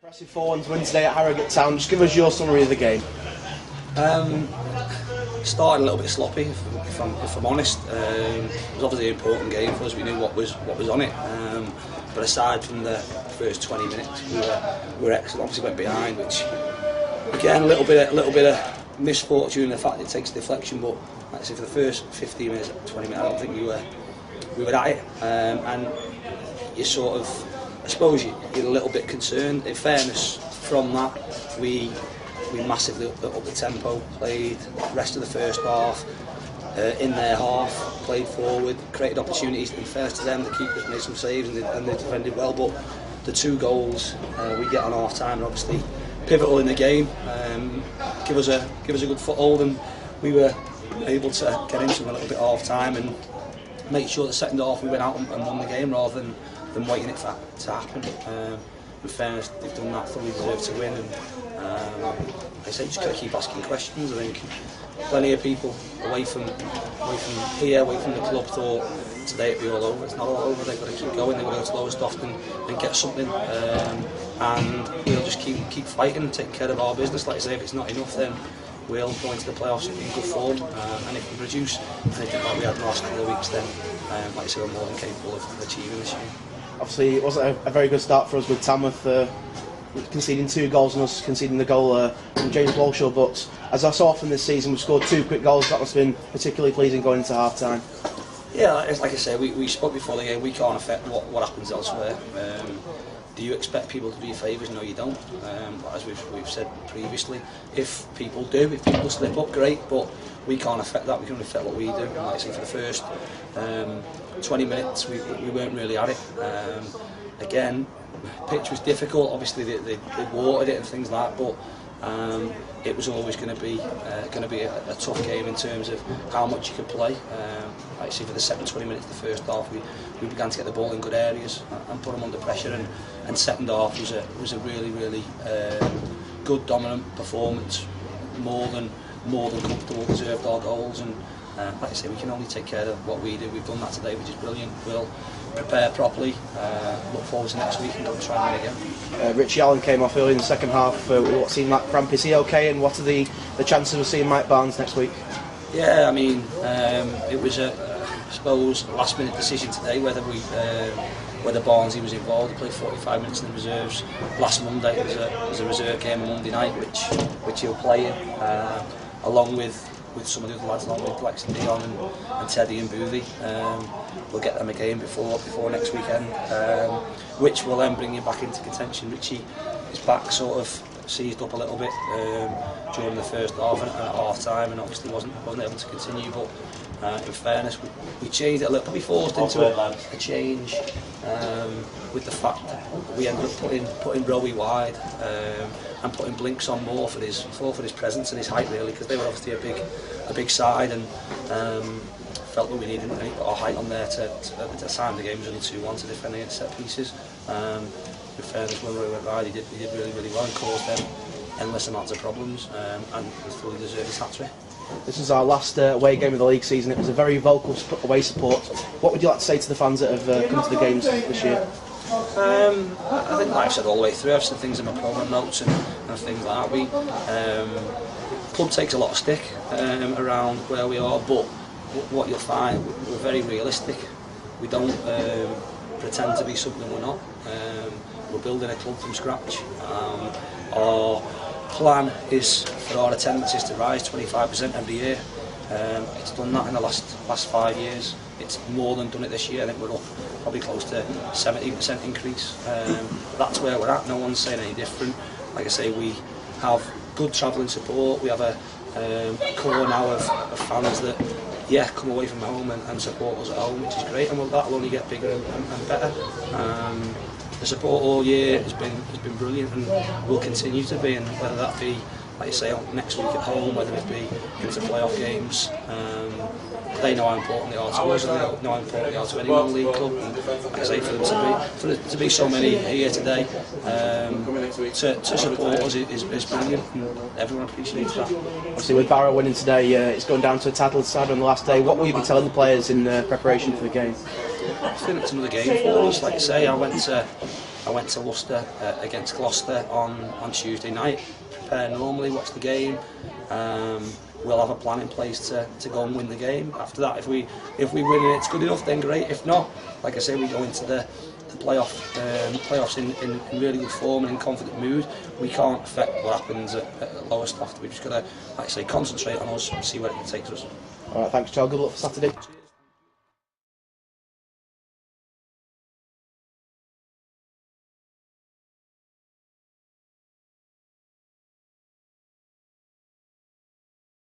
Impressive 4-1 win today at Harrogate Town. Just give us your summary of the game. Started a little bit sloppy, if I'm honest. It was obviously an important game for us. We knew what was on it. But aside from the first 20 minutes, we were excellent. Obviously went behind, which again a little bit of misfortune in the fact that it takes deflection. But like I say, for the first 15 minutes, 20 minutes, I don't think we were at it. And you sort of, I suppose you're a little bit concerned. In fairness, from that we massively upped the tempo, played the rest of the first half in their half, played forward, created opportunities. In fairness to them, the keepers made some saves and they defended well. But the two goals we get on half time are obviously pivotal in the game. Give us a good foothold, and we were able to get into them a little bit half time and make sure the second half we went out and won the game rather than waiting it for that to happen. In fairness, they've done that, fully deserved to win, and I say just got to keep asking questions. I think plenty of people away from here, away from the club, thought today it'd be all over. It's not all over. They've got to keep going. They've got to go to Lowestoft and get something, and we'll just keep fighting, taking care of our business. Like I say, if it's not enough, then we'll go into the playoffs in good form, and if we produce anything like we had in the last couple of weeks, then like I say, we're more than capable of achieving this year. Obviously, it wasn't a very good start for us with Tamworth conceding 2 goals and us conceding the goal from James Walshaw, but as I saw from this season, we've scored 2 quick goals. That must have been particularly pleasing going into half time. Yeah, like I say, we spoke before the game. We can't affect what happens elsewhere. Do you expect people to do you favours? No, you don't. As we've said previously, if people slip up, great, but we can't affect that. We can only affect what we do. And like I say, for the first 20 minutes, we weren't really at it. Again, pitch was difficult. Obviously, they watered it and things like that, but it was always going to be a tough game in terms of how much you could play. Like I say, for the second 20 minutes of the first half, we began to get the ball in good areas and put them under pressure. And second half was a really good, dominant performance. More than comfortable, deserved our goals. And like I say, we can only take care of what we do. We've done that today, which is brilliant. We'll prepare properly, look forward to next week and go and try and win again. Richie Allen came off early in the second half with what seemed like cramp. Is he okay, and what are the chances of seeing Mike Barnes next week? Yeah, I mean, it was I suppose a last minute decision today whether Barnes was involved. He played 45 minutes in the reserves last Monday. It was a reserve game on Monday night which he'll play in, along with some of the other lads, along with Lex and Dion and Teddy and Boothie. We'll get them again before next weekend, which will then bring him back into contention. Richie, his back sort of seized up a little bit during the first half and at half time, and obviously wasn't able to continue. But in fairness, we changed it a little. We forced into a change with the fact that we ended up putting Rowie wide and putting Blinks on more for his presence and his height, really, because they were obviously a big side, and felt that we needed to put our height on there at the time the game was only 2-1 to defend against set pieces. In fairness, when we went wide, he did really well and caused them endless amounts of problems, and he fully deserved his hat-trick. This is our last away game of the league season. It was a very vocal away support. What would you like to say to the fans that have come to the games this year? I think, like I've said all the way through, I've said things in my programme notes and things like that. Club takes a lot of stick around where we are, but what you'll find, we're very realistic. We don't pretend to be something we're not. We're building a club from scratch. Our plan is for our attendances to rise 25% every year. It's done that in the last 5 years. It's more than done it this year. I think we're up probably close to 70% increase. That's where we're at. No one's saying any different. Like I say, we have good travelling support. We have a core now of fans that come away from home and support us at home, which is great, and that'll only get bigger and better. The support all year has been brilliant and will continue to be, and whether that be like you say, next week at home, whether it be into playoff games. They know how important they are to us, and they know how important they are to any non-league club. And like I say, for them to be so many here today, to support us is brilliant, and everyone appreciates that. Obviously, with Barrow winning today, it's gone down to a title decided on the last day. What will you be telling the players in preparation for the game? I think it's another game for us. Like I say, I went to Worcester against Gloucester on Tuesday night. Prepare normally, watch the game. We'll have a plan in place to go and win the game. After that, if we win and it's good enough, then great. If not, like I say, we go into the playoffs in really good form and in confident mood. We can't affect what happens at Lowestoft. We've just got to, like I say, concentrate on us and see where it takes us. All right, thanks, Charles. Good luck for Saturday.